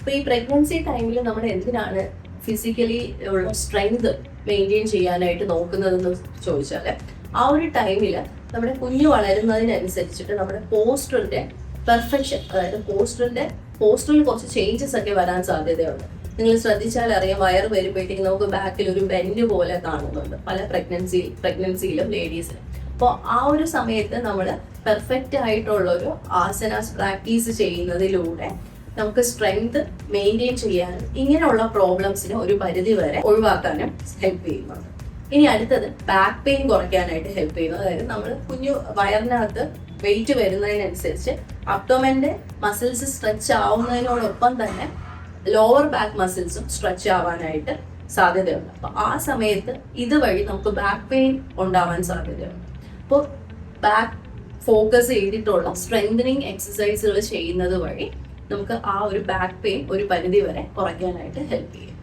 അപ്പോൾ ഈ പ്രഗ്നൻസി ടൈമിൽ നമ്മൾ എന്തിനാണ് ഫിസിക്കലി ഉള്ള സ്ട്രെങ്ത് മെയിൻറ്റെയിൻ ചെയ്യാനായിട്ട് നോക്കുന്നതെന്ന് ചോദിച്ചാൽ, ആ ഒരു ടൈമിൽ നമ്മുടെ കുഞ്ഞ് വളരുന്നതിനനുസരിച്ചിട്ട് നമ്മുടെ പോസ്റ്ററിന്റെ പെർഫെക്ഷൻ, അതായത് പോസ്റ്ററിൽ കുറച്ച് ചേഞ്ചസ് ഒക്കെ വരാൻ സാധ്യതയുണ്ട്. നിങ്ങൾ ശ്രദ്ധിച്ചാൽ അറിയാം, വയറ് വരുമ്പോഴത്തേക്ക് നമുക്ക് ബാക്കിൽ ഒരു ബെൻഡ് പോലെ കാണുന്നുണ്ട് പല പ്രഗ്നൻസിയിലും ലേഡീസിലും. അപ്പോൾ ആ ഒരു സമയത്ത് നമ്മൾ പെർഫെക്റ്റ് ആയിട്ടുള്ള ഒരു ആസനാസ് പ്രാക്ടീസ് ചെയ്യുന്നതിലൂടെ നമുക്ക് സ്ട്രെങ്ത് മെയിൻറ്റെയിൻ ചെയ്യാനും ഇങ്ങനെയുള്ള പ്രോബ്ലംസിനെ ഒരു പരിധി വരെ ഒഴിവാക്കാനും ഹെൽപ്പ് ചെയ്യുന്നുണ്ട്. ഇനി അടുത്തത് ബാക്ക് പെയിൻ കുറയ്ക്കാനായിട്ട് ഹെൽപ്പ് ചെയ്യുന്നു. അതായത് നമ്മൾ കുഞ്ഞു വയറിനകത്ത് വെയിറ്റ് വരുന്നതിനനുസരിച്ച് അബ്ഡോമന്റെ മസിൽസ് സ്ട്രെച്ച് ആവുന്നതിനോടൊപ്പം തന്നെ ലോവർ ബാക്ക് മസിൽസും സ്ട്രെച്ച് ആവാനായിട്ട് സാധ്യതയുണ്ട്. അപ്പോൾ ആ സമയത്ത് ഇതുവഴി നമുക്ക് ബാക്ക് പെയിൻ ഉണ്ടാവാൻ സാധ്യതയുണ്ട്. അപ്പോൾ ബാക്ക് ഫോക്കസ് ചെയ്തിട്ടുള്ള സ്ട്രെങ്തനിങ് എക്സസൈസുകൾ ചെയ്യുന്നത് വഴി നമുക്ക് ആ ഒരു ബാക്ക് പെയിൻ ഒരു പരിധി വരെ കുറയ്ക്കാനായിട്ട് ഹെൽപ്പ് ചെയ്യും.